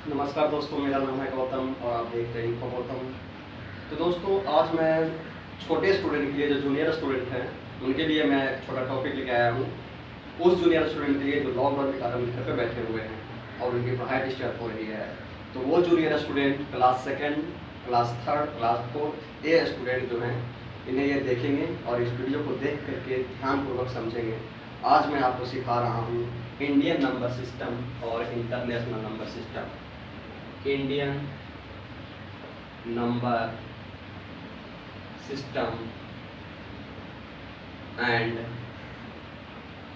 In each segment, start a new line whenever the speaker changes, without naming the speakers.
नमस्कार दोस्तों, मेरा नाम है गौतम और आप देख रहे हैं इन्फो गौतम। तो दोस्तों, आज मैं छोटे स्टूडेंट के लिए, जो जूनियर स्टूडेंट हैं, उनके लिए मैं एक छोटा टॉपिक लेके आया हूँ। उस जूनियर स्टूडेंट के लिए जो लॉकडाउन के कारण घर पे बैठे हुए हैं और उनकी पढ़ाई डिस्टर्ब हो रही है। तो वो junior student class second, class third, class fourth, ये स्टूडेंट जो हैं, इन्हें ये देखेंगे और इस वीडियो को देख करके ध्यानपूर्वक समझेंगे। आज मैं आपको सिखा रहा हूँ इंडियन नंबर सिस्टम और international number system. Indian number system and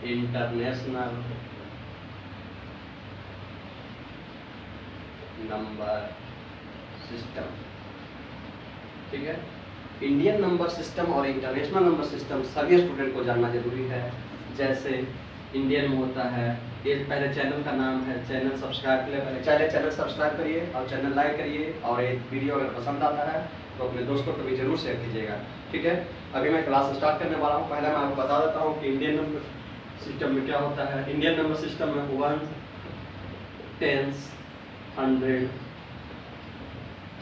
international number system. ठीक है, इंडियन नंबर सिस्टम और इंटरनेशनल नंबर सिस्टम सभी स्टूडेंट को जानना जरूरी है। जैसे इंडियन में होता है, ये पहले चैनल का नाम है, चैनल सब्सक्राइब के लिए पहले चैनल सब्सक्राइब करिए और चैनल लाइक करिए, और एक वीडियो अगर पसंद आता है तो अपने दोस्तों को भी जरूर शेयर कीजिएगा। ठीक है, अभी मैं क्लास स्टार्ट करने वाला हूँ। पहले मैं आपको बता देता हूँ कि इंडियन नंबर सिस्टम में क्या होता है। इंडियन नंबर सिस्टम में 1, 10, 100,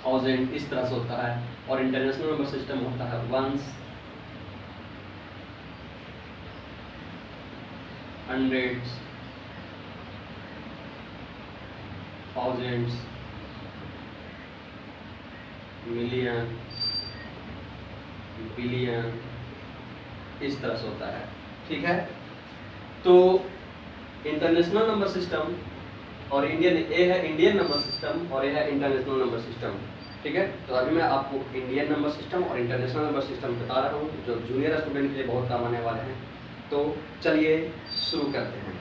1000 इस तरह से होता है, और इंटरनेशनल नंबर सिस्टम होता है 1s, 100s, 1000s, million, billion, इस तरह से होता है। ठीक है, तो इंटरनेशनल नंबर सिस्टम और इंडियन, ये है इंडियन नंबर सिस्टम और ये है इंटरनेशनल नंबर सिस्टम। ठीक है, तो अभी मैं आपको इंडियन नंबर सिस्टम और इंटरनेशनल नंबर सिस्टम बता रहा हूँ, जो जूनियर स्टूडेंट के लिए बहुत काम आने वाले हैं। तो चलिए शुरू करते हैं।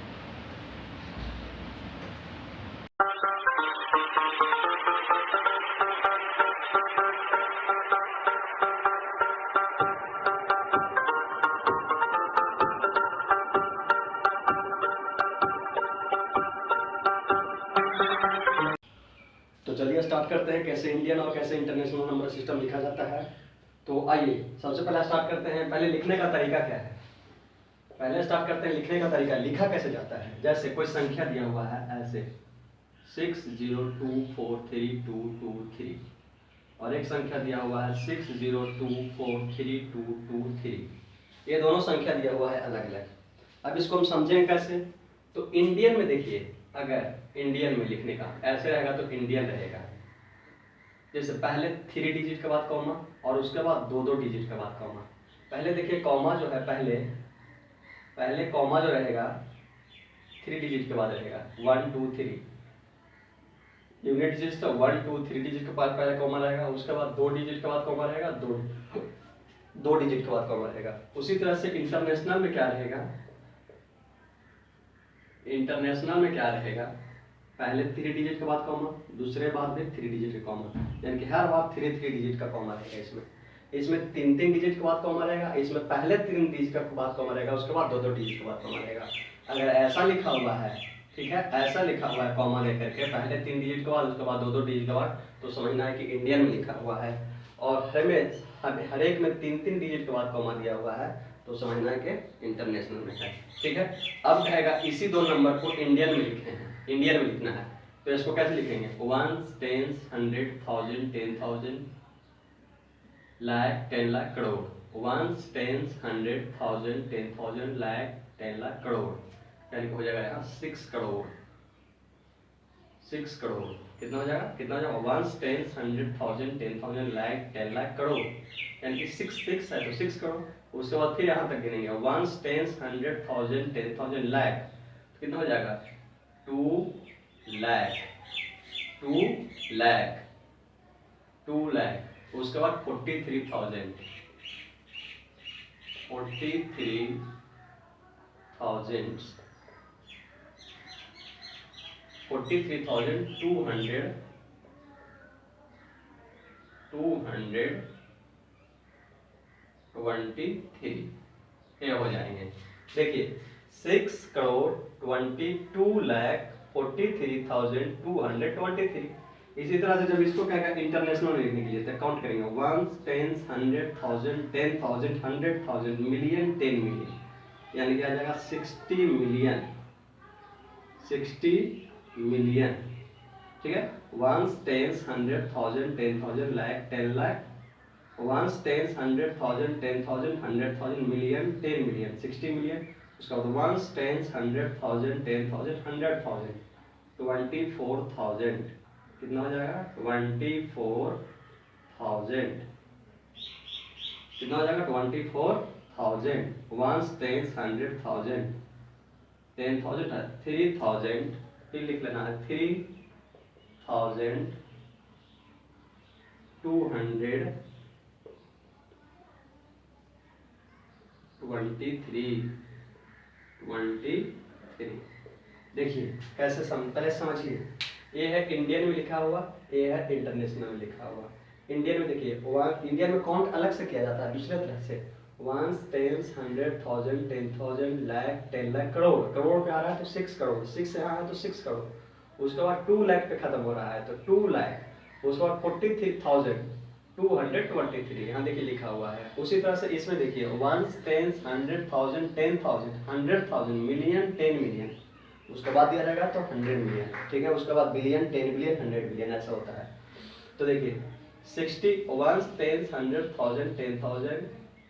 तो चलिए स्टार्ट करते हैं कैसे इंडियन और कैसे इंटरनेशनल नंबर सिस्टम लिखा जाता है। तो आइए सबसे पहले स्टार्ट करते हैं, पहले लिखने का तरीका क्या है। पहले स्टार्ट करते हैं लिखने का तरीका, लिखा कैसे जाता है। जैसे कोई संख्या दिया हुआ है ऐसे 60243223, और एक संख्या दिया हुआ है 60243223। ये दोनों संख्या दिया हुआ है अलग अलग। अब इसको हम समझेंगे कैसे। तो इंडियन में देखिए, अगर इंडियन में लिखने का ऐसे रहेगा तो इंडियन रहेगा। जैसे पहले 3 डिजिट के बाद कॉमा और उसके बाद 2-2 डिजिट के बाद कॉमा। पहले देखिए कॉमा जो है, पहले कॉमा जो रहेगा 3 डिजिट के बाद रहेगा 1 2 3। यूनिट डिजिट तो 1 2 3 डिजिट के बाद पहले कॉमा रहेगा, उसके बाद 2 डिजिट के बाद कॉमा रहेगा, 2 डिजिट के बाद कॉमा रहेगा। उसी तरह से इंटरनेशनल में क्या रहेगा, इंटरनेशनल में क्या रहेगा, पहले 3 डिजिट के बाद कॉमा, दूसरे बाद में 3 डिजिट का कॉमा, यानी कि हर बार 3 डिजिट का कॉमा रहेगा। इसमें 3 डिजिट के बाद कॉमा रहेगा, इसमें पहले 3 डिजिट के बाद कॉमा रहेगा, उसके बाद 2-2 डिजिट के बाद कॉमा रहेगा। अगर ऐसा लिखा हुआ है, ठीक है, ऐसा लिखा हुआ है कॉमा लेकर के, पहले 3 डिजिट के बाद उसके बाद 2-2 डिजिट के बाद, तो समझना है कि इंडियन में लिखा हुआ है। और हर एक में 3-3 डिजिट के बाद कॉमा दिया हुआ है, तो समझना है कि इंटरनेशनल में है। ठीक है, अब कहेगा इसी 2 नंबर को इंडियन में लिखते हैं, इंडियन में लिखना है, तो इसको कैसे लिखेंगे, 1s, 10s, 100, 1000, 10,000, lakh, 10 lakh, crore. 1s, 10s, 100, 1000, 10,000, lakh, 10 lakh, crore, यानी कि हो जाएगा यहाँ 6 करोड़। 6 करोड़ कितना हो जाएगा, 1s, 10s, 100, 1000, 10,000, लाख, 10 लाख, करोड़, यानी कि 6 6 है तो 6 करोड़। उसके बाद फिर यहाँ तक गिनेंगे 1s, 10s, 100, 1000, 10,000, लाख, तो कितना हो जाएगा 2 लाख, 2 लाख, 2 लाख। उसके बाद 43,000, 43,000, 43,200, 223, ये हो जाएंगे। देखिए 6 करोड़ 22 लाख 43,223। इसी तरह से जब इसको क्या कहेगा इंटरनेशनल में लिखने के लिए, तो काउंट करेंगे 1s, 10s, 100, 1000, 10,000, 100,000, मिलियन, 10 मिलियन, यानी कि आ जाएगा 60 मिलियन, 60 मिलियन। ठीक है, ones, tens, 100,000, 10,000, lakh, 10 lakh, ones, tens, 100,000, 10,000, 100,000, million, 10 million, 60 million. उसका बाद वंस, टेंस, 100,000, 10,000, 100,000, 24,000, कितना हो जाएगा 24,000, कितना हो जाएगा 24,000, वंस, टेंस, 100,000, 10,000, 3,000, फिर लिख लेना है 3,223। देखिए कैसे पहले समझिए, ये है इंडियन में लिखा हुआ, ये है इंटरनेशनल में लिखा हुआ। इंडियन में देखिए, इंडियन में काउंट अलग से किया जाता है दूसरे तरह से, वंस, टेंस, 100,000, 10,000, लाख, 10 लाख, करोड़, करोड़ पे आ रहा है तो 6 करोड़, 6 से आ रहा है तो 6 करोड़, उसके बाद 2 लाख पे खत्म हो रहा है तो 2 लाख, उसके बाद 43,223, यहाँ देखिए लिखा हुआ है। उसी तरह से इसमें देखिए वंस, टेंस, 100,000, 10,000, 100,000, मिलियन, 10 मिलियन, उसके बाद दिया जाएगा तो 100 मिलियन, ठीक है, उसके बाद बिलियन, 10 बिलियन, 100 बिलियन, ऐसा होता है। तो देखिए 60, वंस, टेंस, 100,000, 10,000,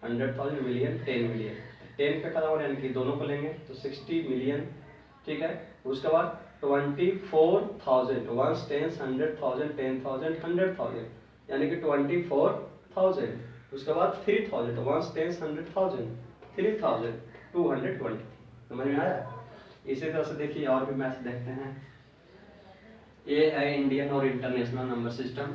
100,000, मिलियन, 10 मिलियन, 10 पे खत्म हो यानी कि दोनों को लेंगे तो 60 मिलियन, ठीक है। उसके बाद 24,000, वंस, टेंस, 100,000, 10,000, 100,000, यानी कि 24,000। उसके बाद 3,000, वंस, टेंस, 100,000, 3,220। समझ में आया? इसी तरह से देखिए और भी मैथ्स देखते हैं। ये है इंडियन और इंटरनेशनल नंबर सिस्टम,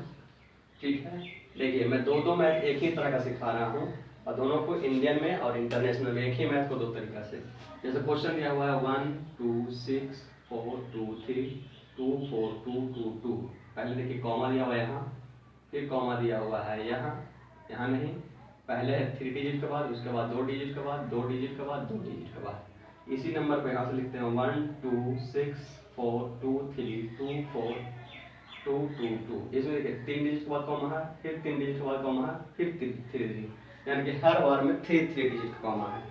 ठीक है। देखिए मैं दो मैथ एक ही तरह का सिखा रहा हूँ और दोनों को इंडियन में और इंटरनेशनल में एक ही मैथ को दो तरीका से। जैसे क्वेश्चन दिया हुआ है 1 2 6 4 2 3 2 4 2 2 2, पहले देखिए कॉमा दिया हुआ है यहाँ, फिर कॉमा दिया हुआ है यहाँ, यहाँ नहीं, पहले है 3 डिजिट के बाद, उसके बाद 2 डिजिट के बाद, 2 डिजिट के बाद, 2 डिजिट के बाद। इसी नंबर पे यहाँ से लिखते हैं 1 2 6 4 2 3 2 4 2 2 2। इसमें देखिए 3 डिजिट के बाद कॉमा है, फिर 3 डिजिट के बाद कॉमा है, फिर 3 डिजिट, यानी कि हर बार में 3 डिजिट का कॉमा है,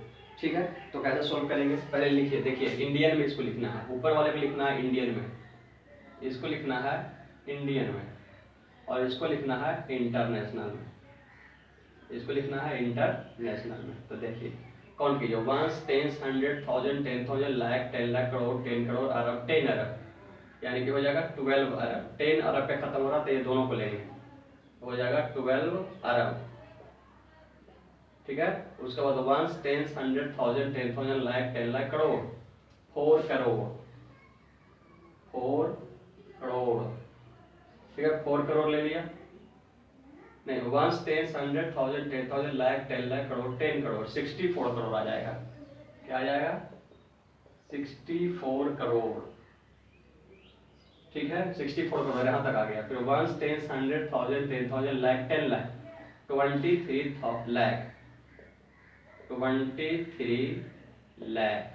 ठीक है। तो कैसे सॉल्व करेंगे, पहले लिखिए, देखिए इंडियन में इसको लिखना है, ऊपर वाले को लिखना है इंडियन में, इसको लिखना है इंडियन में, और इसको लिखना है इंटरनेशनल में, इसको लिखना है इंटरनेशनल में। तो देखिए काउंट कीजिए, वंस, टेंस, 100,000, 10,000, लाख, 10 लाख, करोड़, 10 करोड़, अरब, 10 अरब, यानी कि हो जाएगा 12 अरब। 10 अरब पे खत्म हो रहा तो ये दोनों को लेंगे, हो जाएगा 12 अरब, ठीक है। उसके बाद वंस, टेंस, 100,000, 10,000, लाख, 10 लाख, करोड़, 4 करोड़, 4 करोड़, ठीक है, 4 करोड़ ले लिया, नहीं, वंस, टेंस, 100,000, 10,000, लाख, 10 लाख, करोड़, 10 करोड़, 64 करोड़ आ जाएगा। क्या आ जाएगा 64 करोड़, ठीक है, 64 करोड़ यहाँ तक आ गया। फिर वंस, टेंस, 100,000, 10,000, लाख, 10 लाख, 23 लाख, 23 लाख,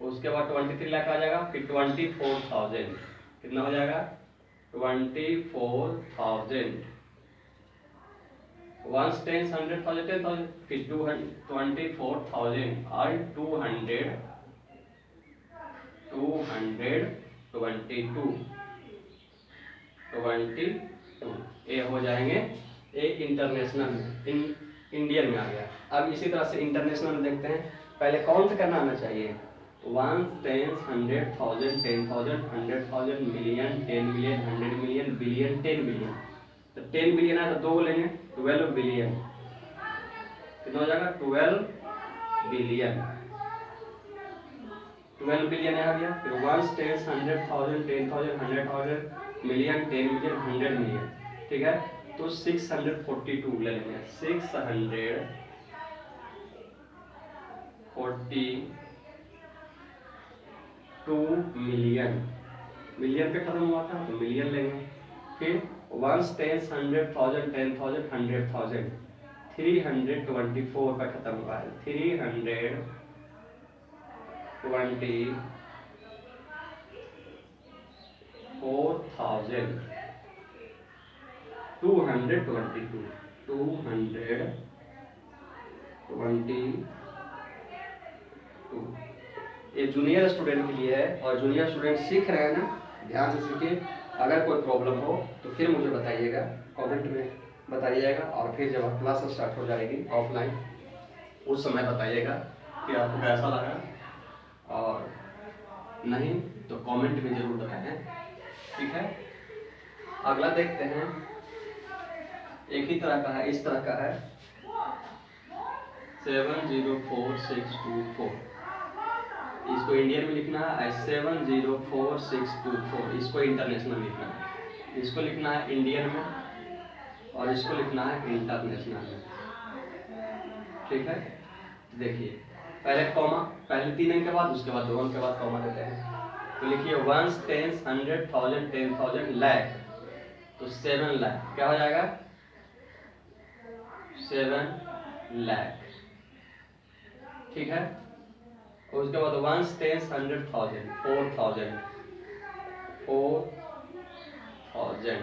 उसके बाद 23 लाख आ जाएगा, फिर 24,000, कितना हो जाएगा 24,000, वंस, टेंस, 100,000, 10,000, फिर 24,000 और 222 ये हो जाएंगे। एक इंटरनेशनल में, इंडियन में आ गया। अब इसी तरह से इंटरनेशनल में देखते हैं, पहले काउंट करना आना चाहिए, 1 tens, 100,000, 10,000, 100,000, million, 10 million, 100 million, billion, 10 billion. तो 10 बिलियन है तो दो लेंगे, 12 बिलियन, कितना हो जाएगा 12 बिलियन, 12 बिलियन आ गया। फिर ones, tens, 100,000, 10,000, 100,000, million, 10 million, 100 million, ठीक है। तो 642 ले लेंगे, 642 मिलियन, मिलियन पे खत्म हुआ था तो मिलियन लेंगे। फिर वंस, टेंस, 100,000, 10,000, 100,000, 324 पे खत्म हुआ है, 324, 222। ये जूनियर स्टूडेंट के लिए है, और जूनियर स्टूडेंट सीख रहे हैं ना, ध्यान से सीखिए, अगर कोई प्रॉब्लम हो तो फिर मुझे बताइएगा, कमेंट में बताइएगा, और फिर जब क्लास स्टार्ट हो जाएगी ऑफलाइन उस समय बताइएगा कि आपको कैसा लगा, और नहीं तो कमेंट में जरूर बताएं। ठीक है, अगला देखते हैं। एक ही तरह का है, इस तरह का है 704624। इसको इंडियन में लिखना है 704624, इसको इंटरनेशनल लिखना है। इसको लिखना है इंडियन में और इसको लिखना है इंटरनेशनल में। ठीक है, देखिए पहले कॉमा, पहले 3 अंक के बाद, उसके बाद 2 अंक के बाद कॉमा देते हैं। तो लिखिए 1, 10, 100, 1000, 10,000, लाख, तो 7 लाख क्या हो जाएगा, 7 लाख। ठीक है, और उसके बाद 1, 10, 100, 1000, 4,000,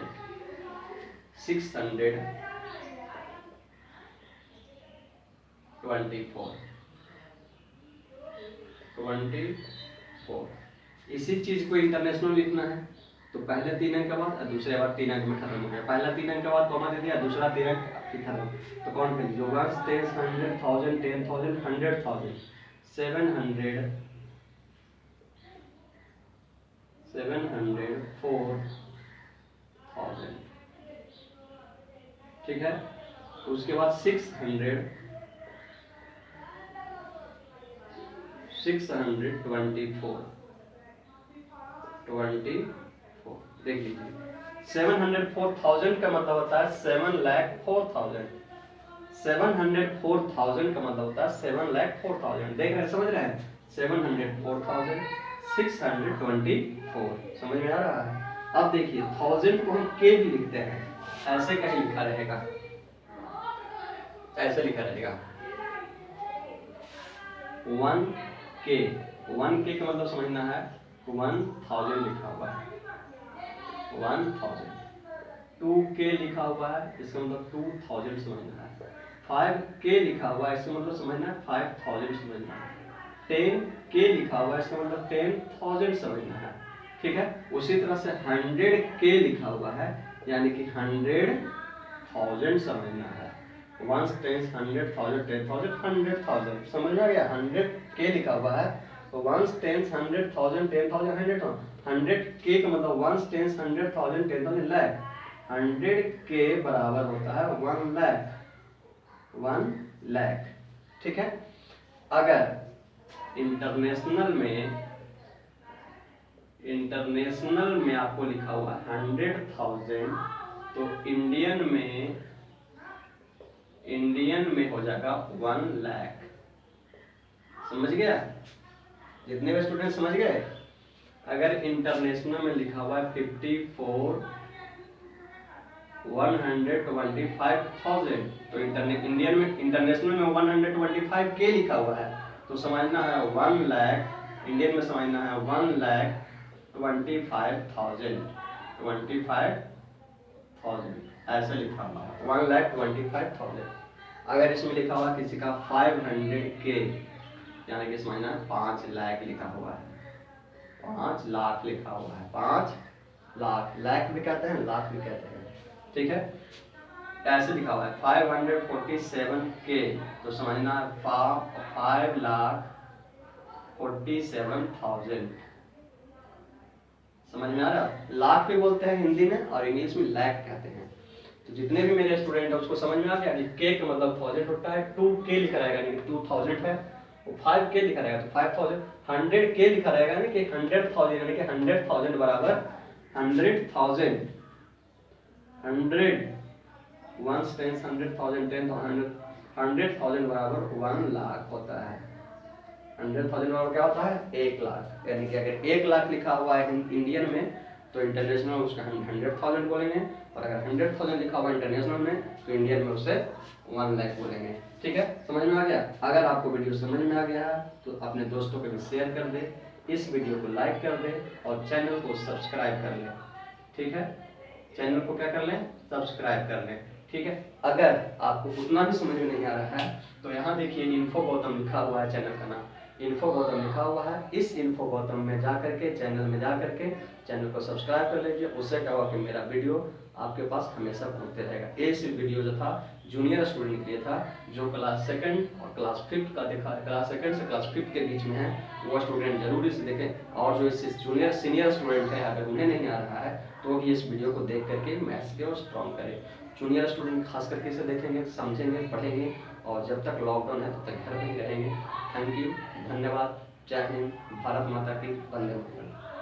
624। इसी चीज को इंटरनेशनल लिखना है, तो पहले 3 अंक के बाद और दूसरे बार 3 अंक में खत्म हो गया। पहला 3 अंक के बाद कॉमा दे दिया, दूसरा 3 अंक खत्म, तो कौन कर लीजिए 1, 10, 100, 1000, 10,000, 100,000, 700, 4,000। ठीक है, उसके बाद 624, देख लीजिए 704,000 का मतलब होता है 7,04,000। 704,000 का मतलब होता है 7,04,000। देख रहे हैं, समझ रहे हैं, 704,624। समझ में आ रहा है। अब देखिए 1000 को हम के भी लिखते हैं, ऐसे कहीं लिखा रहेगा, ऐसे लिखा रहेगा 1K। 1K का मतलब समझना है 1000 लिखा हुआ है, 1000। 2K लिखा हुआ है, इसका मतलब 2000 समझना है। 5K लिखा हुआ है, इसका मतलब समझना है 5000 समझना है। 10K लिखा हुआ है, इसका मतलब 10,000 समझना है। ठीक है, उसी तरह से 100K लिखा हुआ है, यानी कि 100,000 समझना है। 1, 10, 100, 1000, 10,000, 100,000 समझ में आ गया। 100K लिखा हुआ है, तो 1, 10, 100, 1000, 10,000, 100,000। 100K का मतलब 1, 10, 100, 1000, 10,000 लाख। 100K बराबर होता है 1 लाख, 1 लाख। ठीक है, अगर इंटरनेशनल में आपको लिखा हुआ 100,000, तो इंडियन में हो जाएगा 1 लाख। समझ गया, जितने भी स्टूडेंट समझ गए। अगर इंटरनेशनल में लिखा हुआ है 54,125,000, तो इंटरनेशनल में 125K लिखा हुआ है, तो समझना है 1 लाख। इंडियन में समझना है 1,25,000, 25,000 ऐसे लिखा हुआ है 1,25,000। अगर इसमें लिखा हुआ किसी का 500K, यानी कि समझना है 5 लाख लिखा हुआ है, 5 लाख लिखा हुआ है, 5 लाख, लाख भी कहते हैं, लाख भी कहते हैं। ठीक है, ऐसे लिखा हुआ है 547K, तो समझना है 5,47,000। समझ में आ रहा है। लाख भी बोलते हैं हिंदी में और इंग्लिश में लाख कहते हैं। तो जितने भी मेरे स्टूडेंट हैं उसको समझ में आ गया। के का मतलब 1000 होता है, 2K लिखा रहेगा यानी 2000 है, वो 5K लिखा रहेगा तो 5000। 100K लिखा रहेगा यानी कि 100,000, यानी कि 100,000 बराबर 100,000। 100 1, 10, 100,000, 10,000, 100,000 बराबर 1 लाख होता है। 100,000 बराबर क्या होता है 1 लाख। यानी कि अगर 1 लाख लिखा हुआ है इंडियन में, तो इंटरनेशनल में उसका 100,000 बोलेंगे, और अगर 100,000 लिखा हुआ इंटरनेशनल में, तो इंडियन में उसे 1 लाख बोलेंगे। ठीक है, समझ में आ गया। अगर आपको वीडियो समझ में आ गया है तो अपने दोस्तों को भी शेयर कर दे, इस वीडियो को लाइक कर दे और चैनल को सब्सक्राइब कर ले। ठीक है, चैनल को क्या कर लें, सब्सक्राइब कर लें। ठीक है, अगर आपको उतना भी समझ में नहीं आ रहा है तो यहाँ देखिए इन्फो गौतम लिखा हुआ है चैनल का नाम, इन्फो गौतम लिखा हुआ है। इस इन्फो गौतम में जा करके, चैनल में जा करके चैनल को सब्सक्राइब कर लीजिए। उससे क्या होगा कि मेरा वीडियो आपके पास हमेशा पहुंचते रहेगा। ये सिर्फ वीडियो जो था जूनियर स्टूडेंट के लिए था, जो क्लास 2 और क्लास 5 का देखा, क्लास 2 से क्लास 5 के बीच में है, वो स्टूडेंट जरूर इसे देखें। और जो इस जूनियर सीनियर स्टूडेंट है, अगर उन्हें नहीं आ रहा है तो वो भी इस वीडियो को देख करके मैथ्स के और स्ट्रॉन्ग करें। जूनियर स्टूडेंट खास करके इसे देखेंगे, समझेंगे, पढ़ेंगे, और जब तक लॉकडाउन है तब तक घर में ही रहेंगे। थैंक यू, धन्यवाद, जय हिंद, भारत माता की वंदे मातरम।